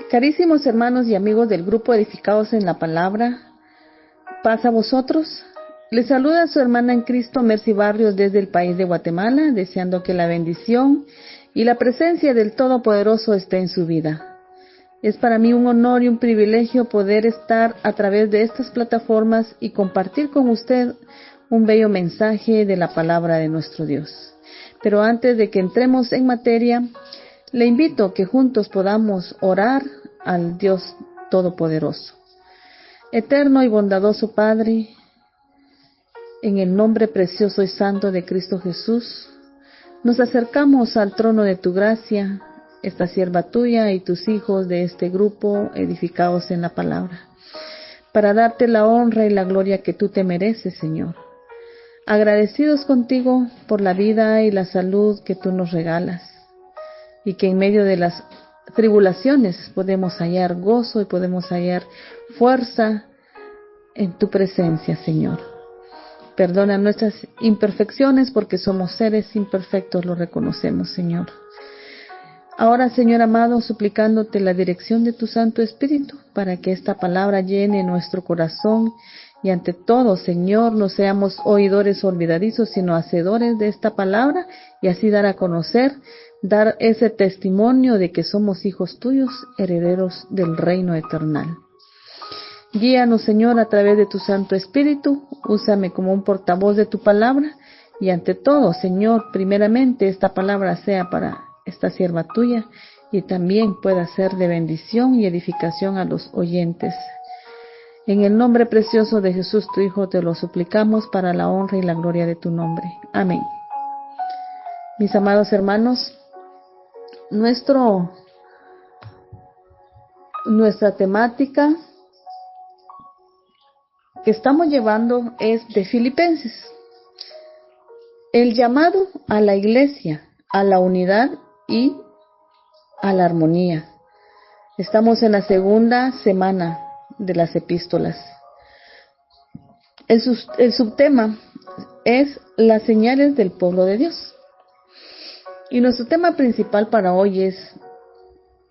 Carísimos hermanos y amigos del grupo Edificados en la Palabra, paz a vosotros. Les saluda su hermana en Cristo, Mercy Barrios, desde el país de Guatemala, deseando que la bendición y la presencia del Todopoderoso esté en su vida. Es para mí un honor y un privilegio poder estar a través de estas plataformas y compartir con usted un bello mensaje de la palabra de nuestro Dios. Pero antes de que entremos en materia, le invito a que juntos podamos orar al Dios Todopoderoso. Eterno y bondadoso Padre, en el nombre precioso y santo de Cristo Jesús, nos acercamos al trono de tu gracia, esta sierva tuya y tus hijos de este grupo edificados en la palabra, para darte la honra y la gloria que tú te mereces, Señor. Agradecidos contigo por la vida y la salud que tú nos regalas, y que en medio de las tribulaciones podemos hallar gozo y podemos hallar fuerza en tu presencia, Señor. Perdona nuestras imperfecciones porque somos seres imperfectos, lo reconocemos, Señor. Ahora, Señor amado, suplicándote la dirección de tu Santo Espíritu para que esta palabra llene nuestro corazón y ante todo, Señor, no seamos oidores olvidadizos, sino hacedores de esta palabra y así dar a conocer, dar ese testimonio de que somos hijos tuyos, herederos del reino eternal. Guíanos, Señor, a través de tu Santo Espíritu, úsame como un portavoz de tu palabra y ante todo, Señor, primeramente esta palabra sea para esta sierva tuya y también pueda ser de bendición y edificación a los oyentes. En el nombre precioso de Jesús, tu Hijo, te lo suplicamos para la honra y la gloria de tu nombre. Amén. Mis amados hermanos, nuestra temática que estamos llevando es de Filipenses. El llamado a la iglesia, a la unidad y a la armonía. Estamos en la segunda semana de las epístolas. El subtema es las señales del pueblo de Dios. Y nuestro tema principal para hoy es,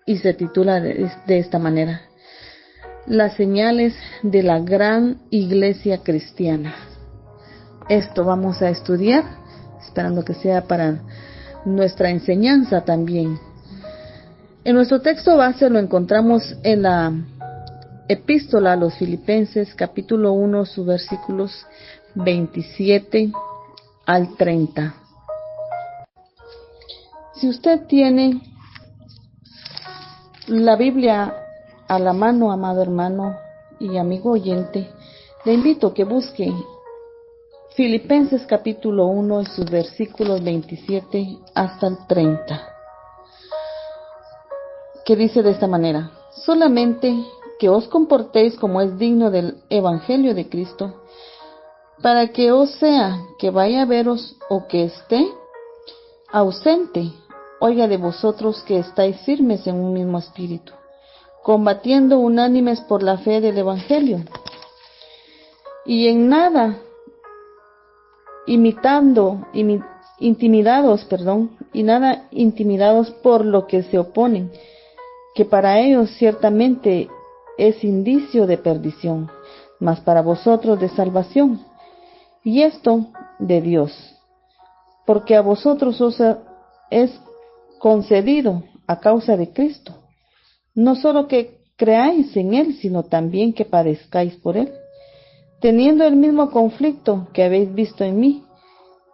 y se titula de esta manera, las señales de la gran iglesia cristiana. Esto vamos a estudiar, esperando que sea para nuestra enseñanza también. En nuestro texto base lo encontramos en la epístola a los Filipenses, capítulo 1, sus versículos 27 al 30. Si usted tiene la Biblia a la mano, amado hermano y amigo oyente, le invito a que busque Filipenses capítulo 1 y sus versículos 27 hasta el 30, que dice de esta manera: solamente que os comportéis como es digno del Evangelio de Cristo, para que os sea que vaya a veros o que esté ausente, oiga de vosotros que estáis firmes en un mismo espíritu, combatiendo unánimes por la fe del Evangelio, y en nada intimidados por lo que se oponen, que para ellos ciertamente es indicio de perdición, mas para vosotros de salvación, y esto de Dios, porque a vosotros os es concedido a causa de Cristo, no solo que creáis en Él, sino también que padezcáis por Él, teniendo el mismo conflicto que habéis visto en mí,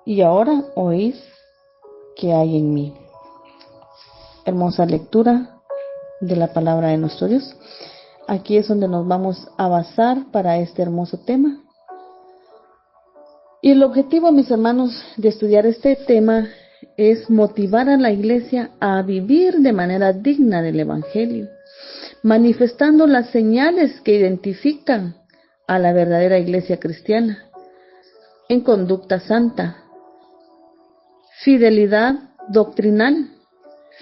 y ahora oís que hay en mí. Hermosa lectura de la palabra de nuestro Dios. Aquí es donde nos vamos a basar para este hermoso tema. Y el objetivo, mis hermanos, de estudiar este tema es motivar a la iglesia a vivir de manera digna del Evangelio, manifestando las señales que identifican a la verdadera iglesia cristiana en conducta santa, fidelidad doctrinal,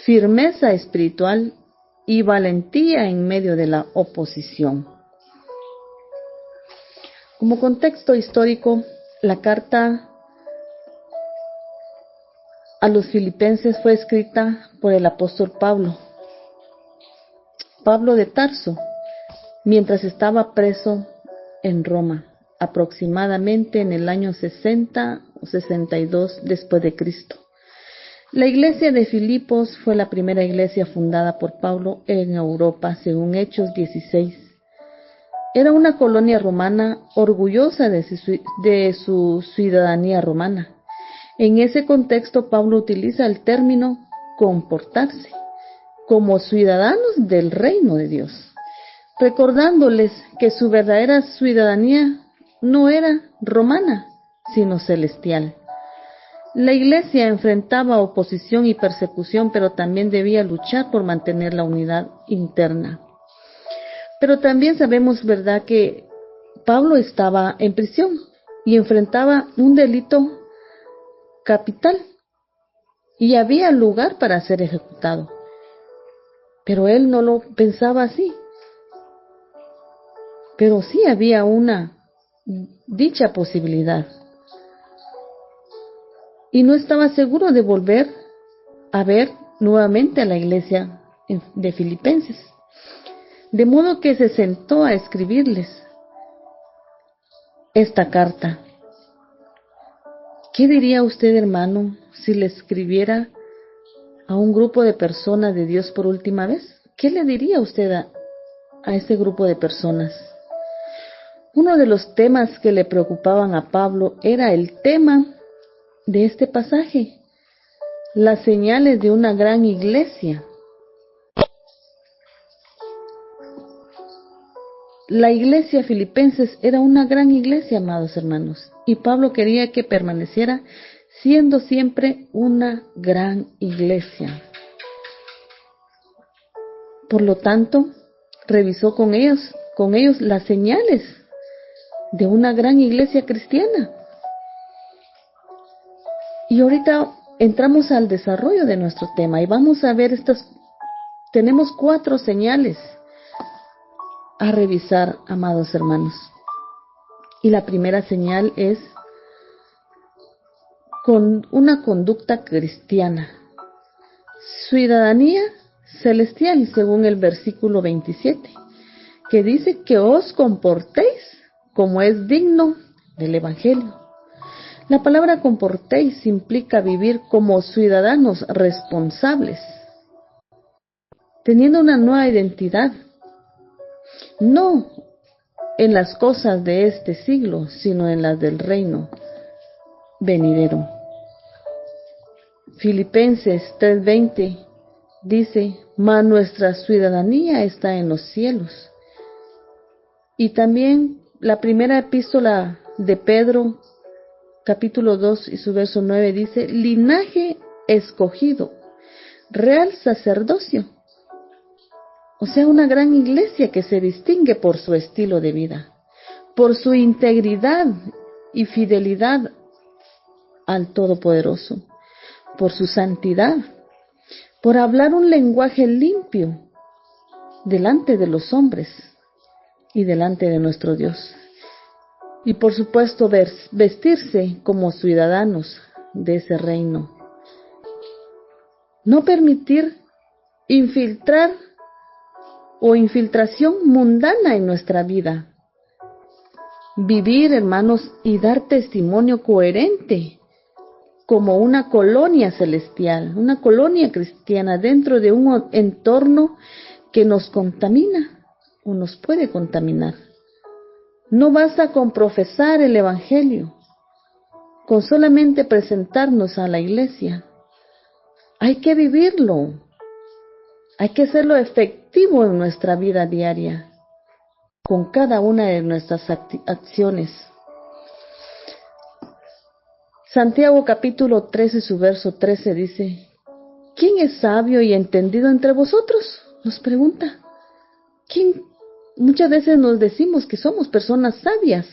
firmeza espiritual y valentía en medio de la oposición. Como contexto histórico, la carta a los filipenses fue escrita por el apóstol Pablo de Tarso, mientras estaba preso en Roma, aproximadamente en el año 60 o 62 después de Cristo. La iglesia de Filipos fue la primera iglesia fundada por Pablo en Europa, según Hechos 16. Era una colonia romana orgullosa de su ciudadanía romana. En ese contexto, Pablo utiliza el término comportarse como ciudadanos del reino de Dios, recordándoles que su verdadera ciudadanía no era romana, sino celestial. La iglesia enfrentaba oposición y persecución, pero también debía luchar por mantener la unidad interna. Pero también sabemos, ¿verdad?, que Pablo estaba en prisión y enfrentaba un delito capital y había lugar para ser ejecutado. Pero él no lo pensaba así. Pero sí había una dicha posibilidad. Y no estaba seguro de volver a ver nuevamente a la iglesia de Filipenses. De modo que se sentó a escribirles esta carta. ¿Qué diría usted, hermano, si le escribiera a un grupo de personas de Dios por última vez? ¿Qué le diría usted a ese grupo de personas? Uno de los temas que le preocupaban a Pablo era el tema de este pasaje, las señales de una gran iglesia. La iglesia filipenses era una gran iglesia, amados hermanos, y Pablo quería que permaneciera siendo siempre una gran iglesia. Por lo tanto, revisó con ellos las señales de una gran iglesia cristiana. Y ahorita entramos al desarrollo de nuestro tema y vamos a ver tenemos 4 señales a revisar, amados hermanos. Y la primera señal es con una conducta cristiana, ciudadanía celestial, según el versículo 27, que dice que os comportéis como es digno del Evangelio. La palabra comportéis implica vivir como ciudadanos responsables, teniendo una nueva identidad, no en las cosas de este siglo, sino en las del reino venidero. Filipenses 3:20 dice, mas nuestra ciudadanía está en los cielos. Y también la primera epístola de Pedro, capítulo 2 y su verso 9 dice, linaje escogido, real sacerdocio. O sea, una gran iglesia que se distingue por su estilo de vida, por su integridad y fidelidad al Todopoderoso, por su santidad, por hablar un lenguaje limpio delante de los hombres y delante de nuestro Dios. Y por supuesto vestirse como ciudadanos de ese reino. No permitir infiltración mundana en nuestra vida. Vivir, hermanos, y dar testimonio coherente como una colonia celestial, una colonia cristiana dentro de un entorno que nos contamina o nos puede contaminar. No basta con profesar el Evangelio, con solamente presentarnos a la iglesia. Hay que vivirlo, hay que hacerlo efectivo en nuestra vida diaria, con cada una de nuestras acciones. Santiago capítulo 13, su verso 13 dice, ¿quién es sabio y entendido entre vosotros? Nos pregunta. ¿Quién? Muchas veces nos decimos que somos personas sabias,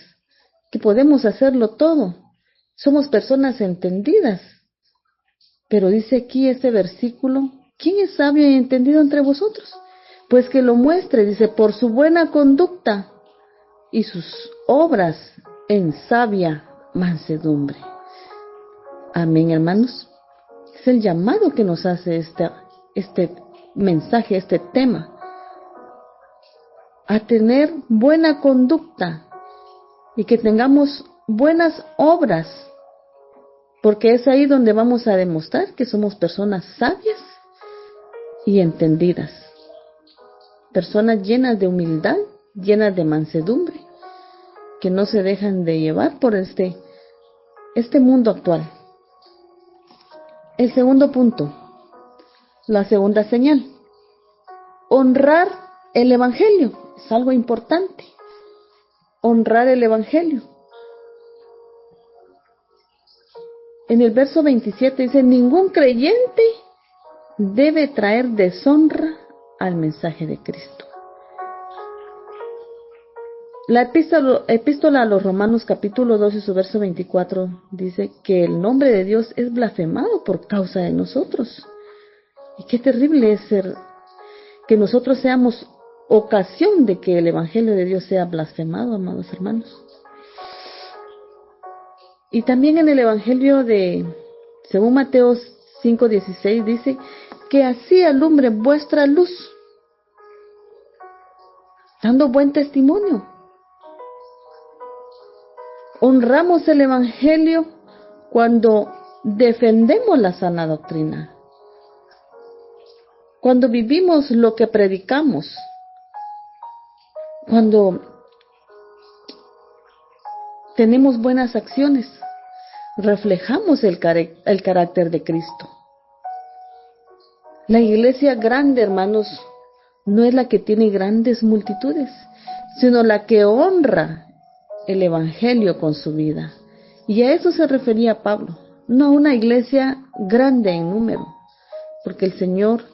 que podemos hacerlo todo. Somos personas entendidas. Pero dice aquí este versículo, ¿quién es sabio y entendido entre vosotros? Pues que lo muestre, dice, por su buena conducta y sus obras en sabia mansedumbre. Amén, hermanos. Es el llamado que nos hace este mensaje, este tema, a tener buena conducta y que tengamos buenas obras, porque es ahí donde vamos a demostrar que somos personas sabias y entendidas, personas llenas de humildad, llenas de mansedumbre, que no se dejan de llevar por este mundo actual. El segundo punto, la segunda señal, honrar el Evangelio, es algo importante, honrar el Evangelio. En el verso 27 dice, ningún creyente debe traer deshonra al mensaje de Cristo. La epístola a los Romanos capítulo 12 y su verso 24 dice que el nombre de Dios es blasfemado por causa de nosotros. Y qué terrible es que nosotros seamos ocasión de que el Evangelio de Dios sea blasfemado, amados hermanos. Y también en el Evangelio según Mateo 5:16 dice que así alumbre vuestra luz, dando buen testimonio. Honramos el Evangelio cuando defendemos la sana doctrina, cuando vivimos lo que predicamos, cuando tenemos buenas acciones, reflejamos el carácter de Cristo. La iglesia grande, hermanos, no es la que tiene grandes multitudes, sino la que honra el Evangelio con su vida. Y a eso se refería Pablo, no a una iglesia grande en número, porque el Señor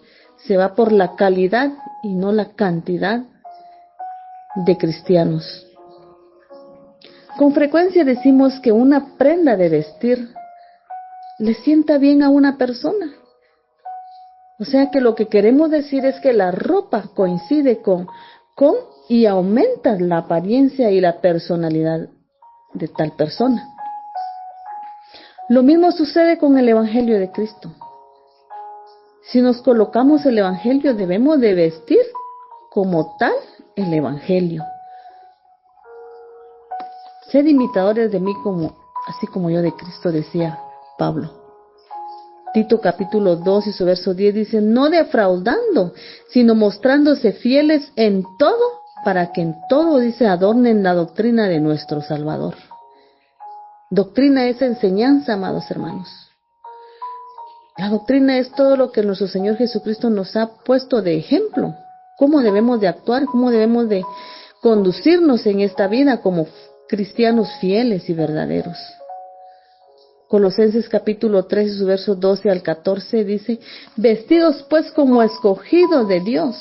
se va por la calidad y no la cantidad de cristianos. Con frecuencia decimos que una prenda de vestir le sienta bien a una persona. O sea que lo que queremos decir es que la ropa coincide con y aumenta la apariencia y la personalidad de tal persona. Lo mismo sucede con el Evangelio de Cristo. Si nos colocamos el Evangelio, debemos de vestir como tal el Evangelio. Sed imitadores de mí así como yo de Cristo, decía Pablo. Tito capítulo 2 y su verso 10 dice, no defraudando, sino mostrándose fieles en todo, para que en todo, dice, adornen la doctrina de nuestro Salvador. Doctrina es enseñanza, amados hermanos. La doctrina es todo lo que nuestro Señor Jesucristo nos ha puesto de ejemplo. Cómo debemos de actuar, cómo debemos de conducirnos en esta vida como cristianos fieles y verdaderos. Colosenses capítulo 3, su versos 12 al 14 dice, vestidos pues como escogidos de Dios,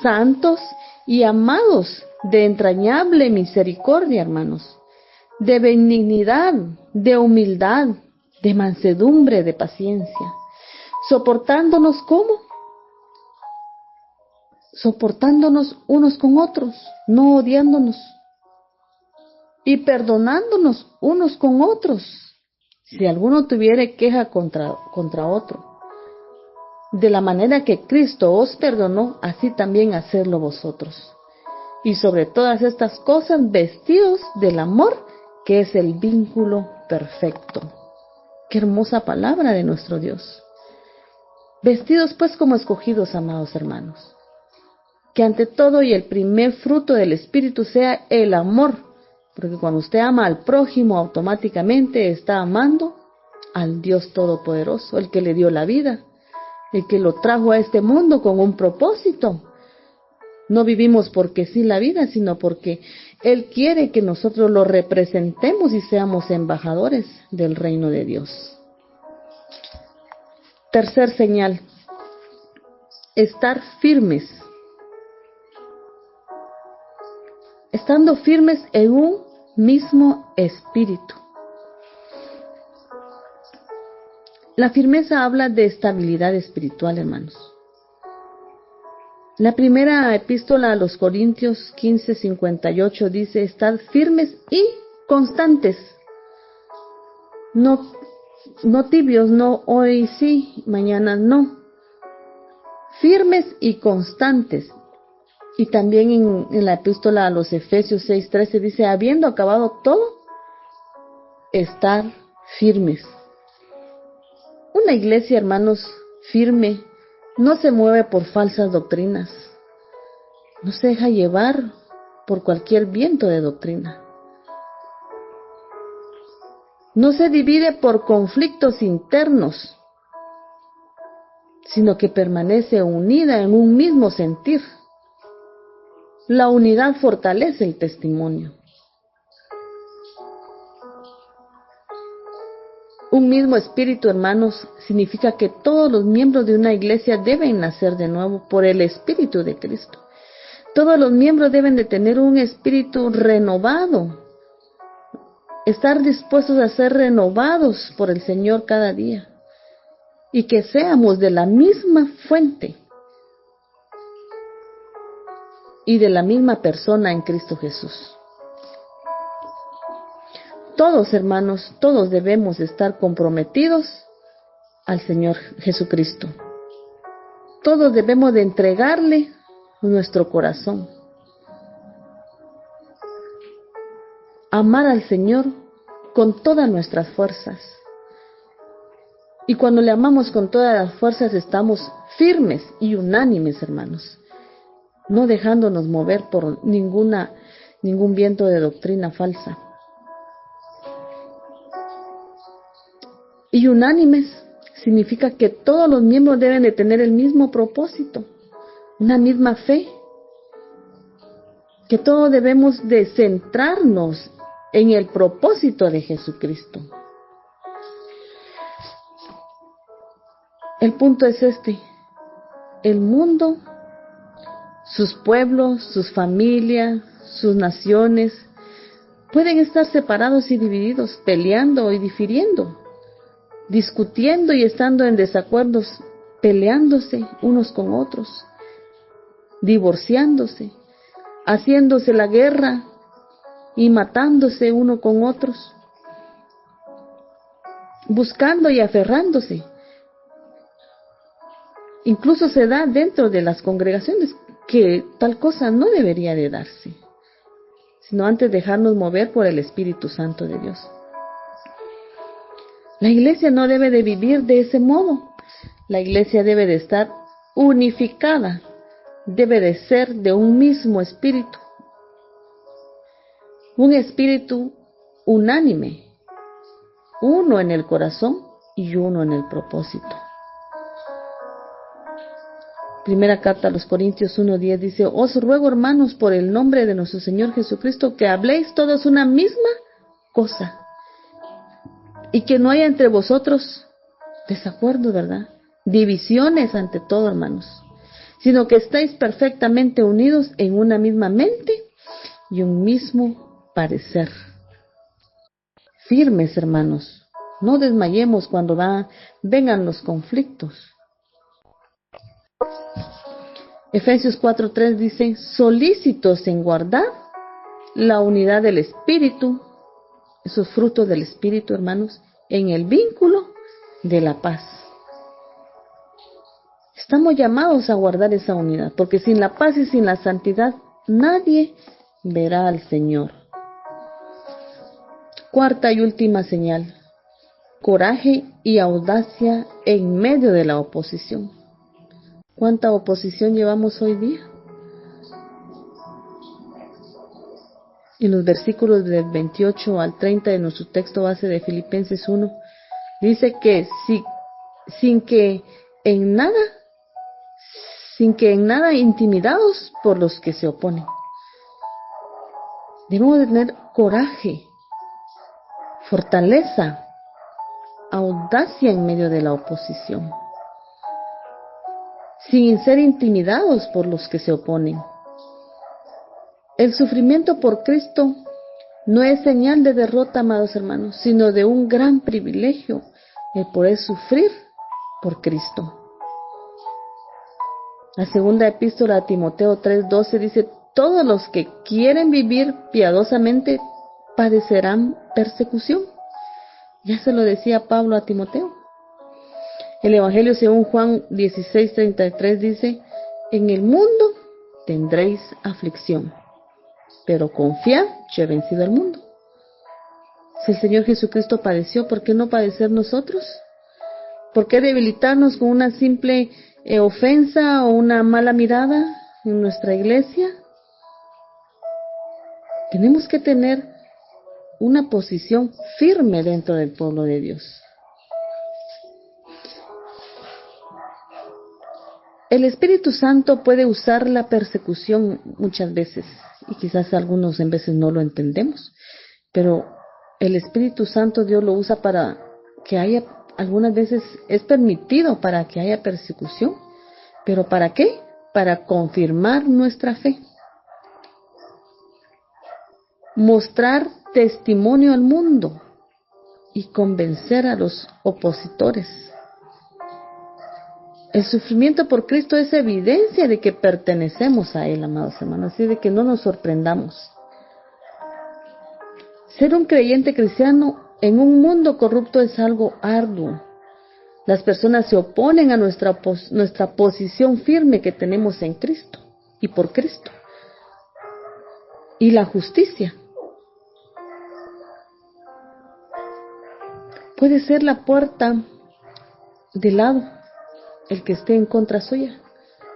santos y amados de entrañable misericordia, hermanos, de benignidad, de humildad, de mansedumbre, de paciencia, soportándonos ¿cómo? Soportándonos unos con otros, no odiándonos, y perdonándonos unos con otros, si alguno tuviere queja contra otro. De la manera que Cristo os perdonó, así también hacedlo vosotros. Y sobre todas estas cosas, vestidos del amor, que es el vínculo perfecto. Qué hermosa palabra de nuestro Dios. Vestidos pues como escogidos, amados hermanos. Que ante todo y el primer fruto del Espíritu sea el amor, porque cuando usted ama al prójimo, automáticamente está amando al Dios Todopoderoso, el que le dio la vida, el que lo trajo a este mundo con un propósito. No vivimos porque sí la vida, sino porque Él quiere que nosotros lo representemos y seamos embajadores del reino de Dios. Tercer señal, estar firmes. Estando firmes en un mismo espíritu. La firmeza habla de estabilidad espiritual, hermanos. La primera epístola a los Corintios 15:58 dice, estad firmes y constantes, no No tibios, no hoy sí, mañana no. Firmes y constantes. Y también en la epístola a los Efesios 6:13 dice, habiendo acabado todo, estar firmes. Una iglesia, hermanos, firme, no se mueve por falsas doctrinas, no se deja llevar por cualquier viento de doctrina, no se divide por conflictos internos, sino que permanece unida en un mismo sentir. La unidad fortalece el testimonio. Un mismo espíritu, hermanos, significa que todos los miembros de una iglesia deben nacer de nuevo por el Espíritu de Cristo. Todos los miembros deben de tener un espíritu renovado, estar dispuestos a ser renovados por el Señor cada día y que seamos de la misma fuente y de la misma persona en Cristo Jesús. Todos, hermanos, todos debemos estar comprometidos al Señor Jesucristo. Todos debemos de entregarle nuestro corazón. Amar al Señor con todas nuestras fuerzas. Y cuando le amamos con todas las fuerzas, estamos firmes y unánimes, hermanos, no dejándonos mover por ningún viento de doctrina falsa. Y unánimes significa que todos los miembros deben de tener el mismo propósito, una misma fe, que todos debemos de centrarnos en el propósito de Jesucristo. El punto es este: el mundo, sus pueblos, sus familias, sus naciones, pueden estar separados y divididos, peleando y difiriendo, discutiendo y estando en desacuerdos, peleándose unos con otros, divorciándose, haciéndose la guerra y matándose uno con otros, buscando y aferrándose. Incluso se da dentro de las congregaciones, que tal cosa no debería de darse, sino antes dejarnos mover por el Espíritu Santo de Dios. La iglesia no debe de vivir de ese modo. La iglesia debe de estar unificada, debe de ser de un mismo espíritu, un espíritu unánime, uno en el corazón y uno en el propósito. Primera carta a los Corintios 1:10 dice: os ruego, hermanos, por el nombre de nuestro Señor Jesucristo, que habléis todos una misma cosa, y que no haya entre vosotros desacuerdo, ¿verdad? Divisiones ante todo, hermanos, sino que estéis perfectamente unidos en una misma mente y un mismo parecer. Firmes, hermanos, no desmayemos cuando vengan los conflictos. Efesios 4:3 dice: solícitos en guardar la unidad del Espíritu, esos frutos del Espíritu, hermanos, en el vínculo de la paz. Estamos llamados a guardar esa unidad, porque sin la paz y sin la santidad nadie verá al Señor. Cuarta y última señal: coraje y audacia en medio de la oposición. ¿Cuánta oposición llevamos hoy día? En los versículos del 28 al 30 de nuestro texto base de Filipenses 1, dice que sin que en nada intimidados por los que se oponen. Debemos de tener coraje, fortaleza, audacia en medio de la oposición, sin ser intimidados por los que se oponen. El sufrimiento por Cristo no es señal de derrota, amados hermanos, sino de un gran privilegio, el poder sufrir por Cristo. La segunda epístola a Timoteo 3:12 dice: todos los que quieren vivir piadosamente padecerán persecución. Ya se lo decía Pablo a Timoteo. El Evangelio según Juan 16:33 dice: en el mundo tendréis aflicción, pero confiad, yo he vencido al mundo. Si el Señor Jesucristo padeció, ¿por qué no padecer nosotros? ¿Por qué debilitarnos con una simple ofensa o una mala mirada en nuestra iglesia? Tenemos que tener una posición firme dentro del pueblo de Dios. El Espíritu Santo puede usar la persecución muchas veces, y quizás algunos en veces no lo entendemos, pero el Espíritu Santo Dios lo usa para que haya, algunas veces es permitido para que haya persecución, pero ¿para qué? Para confirmar nuestra fe. Mostrar testimonio al mundo y convencer a los opositores. El sufrimiento por Cristo es evidencia de que pertenecemos a Él, amados hermanos, así de que no nos sorprendamos. Ser un creyente cristiano en un mundo corrupto es algo arduo. Las personas se oponen a nuestra posición firme que tenemos en Cristo y por Cristo. Y la justicia. Puede ser la puerta del lado, el que esté en contra suya.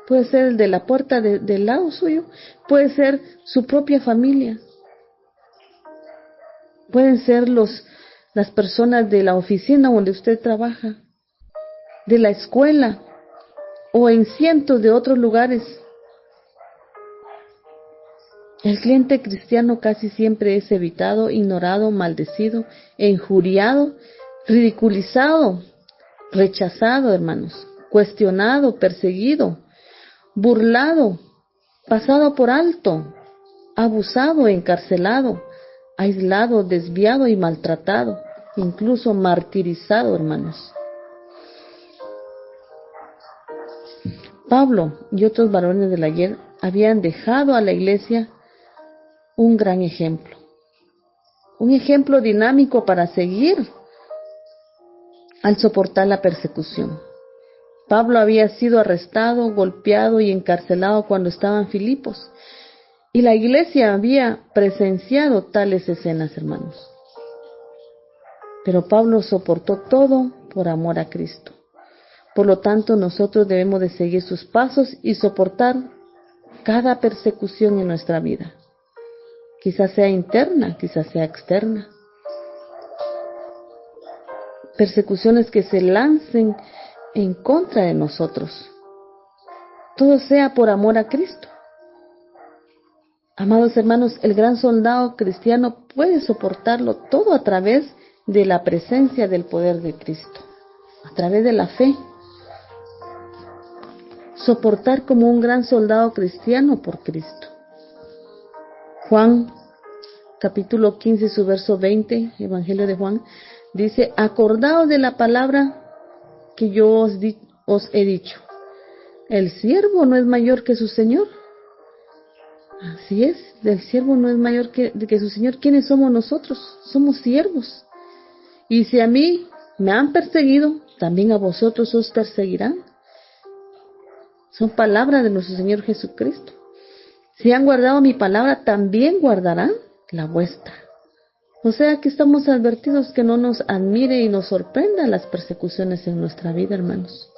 Puede ser el de la puerta del lado suyo. Puede ser su propia familia. Pueden ser las personas de la oficina donde usted trabaja, de la escuela o en cientos de otros lugares. El cliente cristiano casi siempre es evitado, ignorado, maldecido, injuriado, ridiculizado, rechazado, hermanos, cuestionado, perseguido, burlado, pasado por alto, abusado, encarcelado, aislado, desviado y maltratado, incluso martirizado, hermanos. Pablo y otros varones del ayer habían dejado a la iglesia un gran ejemplo, un ejemplo dinámico para seguir al soportar la persecución. Pablo había sido arrestado, golpeado y encarcelado cuando estaba en Filipos, y la iglesia había presenciado tales escenas, hermanos. Pero Pablo soportó todo por amor a Cristo. Por lo tanto, nosotros debemos de seguir sus pasos y soportar cada persecución en nuestra vida. Quizás sea interna, quizás sea externa. Persecuciones que se lancen en contra de nosotros. Todo sea por amor a Cristo. Amados hermanos, el gran soldado cristiano puede soportarlo todo a través de la presencia del poder de Cristo, a través de la fe. Soportar como un gran soldado cristiano por Cristo. Juan, capítulo 15, su verso 20, Evangelio de Juan, dice: acordaos de la palabra que yo os he dicho. El siervo no es mayor que su Señor. Así es, el siervo no es mayor que su Señor. ¿Quiénes somos nosotros? Somos siervos. Y si a mí me han perseguido, también a vosotros os perseguirán. Son palabras de nuestro Señor Jesucristo. Si han guardado mi palabra, también guardarán la vuestra. O sea que estamos advertidos que no nos admire y nos sorprenda las persecuciones en nuestra vida, hermanos.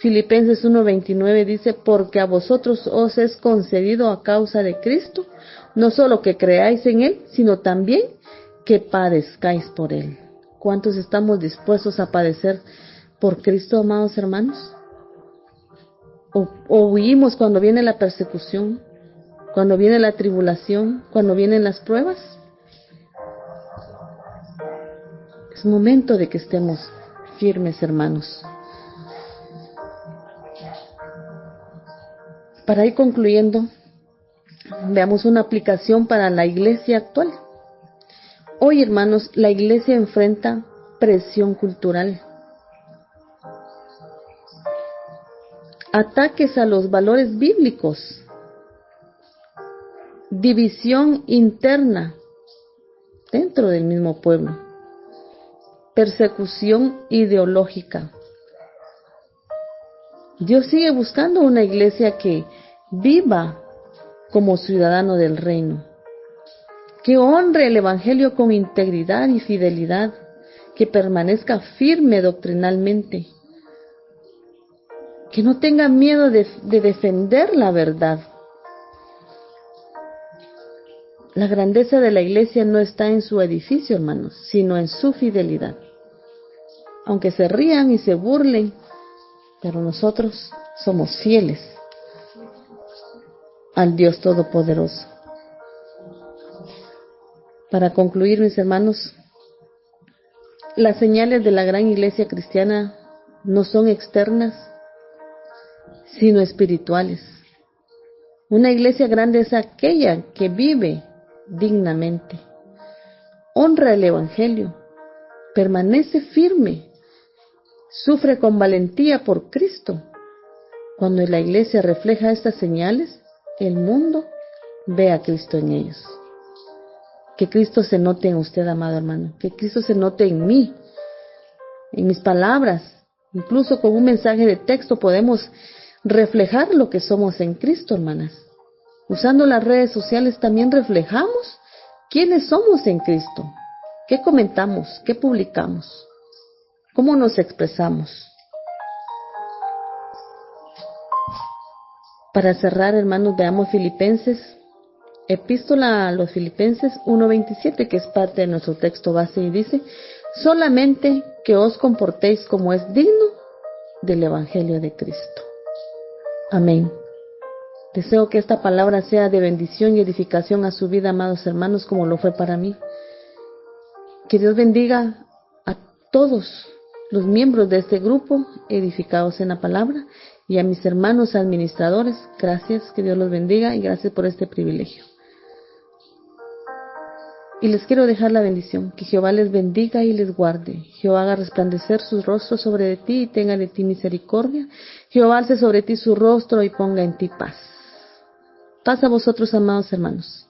Filipenses 1:29 dice: porque a vosotros os es concedido a causa de Cristo, no solo que creáis en Él, sino también que padezcáis por Él. ¿Cuántos estamos dispuestos a padecer por Cristo, amados hermanos? ¿O huimos cuando viene la persecución, cuando viene la tribulación, cuando vienen las pruebas? Es momento de que estemos firmes, hermanos. Para ir concluyendo, veamos una aplicación para la iglesia actual. Hoy, hermanos, la iglesia enfrenta presión cultural, ataques a los valores bíblicos, división interna dentro del mismo pueblo, persecución ideológica. Dios sigue buscando una iglesia que viva como ciudadano del reino, que honre el Evangelio con integridad y fidelidad, que permanezca firme doctrinalmente, que no tenga miedo de defender la verdad. La grandeza de la iglesia no está en su edificio, hermanos, sino en su fidelidad. Aunque se rían y se burlen, pero nosotros somos fieles al Dios Todopoderoso. Para concluir, mis hermanos, las señales de la gran iglesia cristiana no son externas, sino espirituales. Una iglesia grande es aquella que vive dignamente, honra el Evangelio, permanece firme, sufre con valentía por Cristo. Cuando la iglesia refleja estas señales, el mundo ve a Cristo en ellos. Que Cristo se note en usted, amado hermano, que Cristo se note en mí, en mis palabras. Incluso con un mensaje de texto podemos reflejar lo que somos en Cristo, hermanas. Usando las redes sociales también reflejamos quiénes somos en Cristo. ¿Qué comentamos? ¿Qué publicamos? ¿Cómo nos expresamos? Para cerrar, hermanos, veamos Filipenses, Epístola a los Filipenses 1:27, que es parte de nuestro texto base, y dice: solamente que os comportéis como es digno del Evangelio de Cristo. Amén. Deseo que esta palabra sea de bendición y edificación a su vida, amados hermanos, como lo fue para mí. Que Dios bendiga a todos los miembros de este grupo edificados en la palabra, y a mis hermanos administradores. Gracias, que Dios los bendiga y gracias por este privilegio. Y les quiero dejar la bendición: que Jehová les bendiga y les guarde. Jehová haga resplandecer sus rostros sobre ti y tenga de ti misericordia. Jehová alce sobre ti su rostro y ponga en ti paz. Paz a vosotros, amados hermanos.